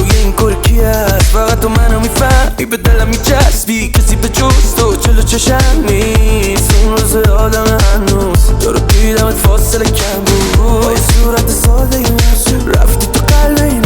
جلوی این کرکی هست، فقط تو منو میفهمی، به دلم میچسبی، کسی به جز تو جلو چشم نیست. اون روز آدم هنوز تو رو دیدمت فاصله کم بود، با یه صورت ساده رفتی تو قلب این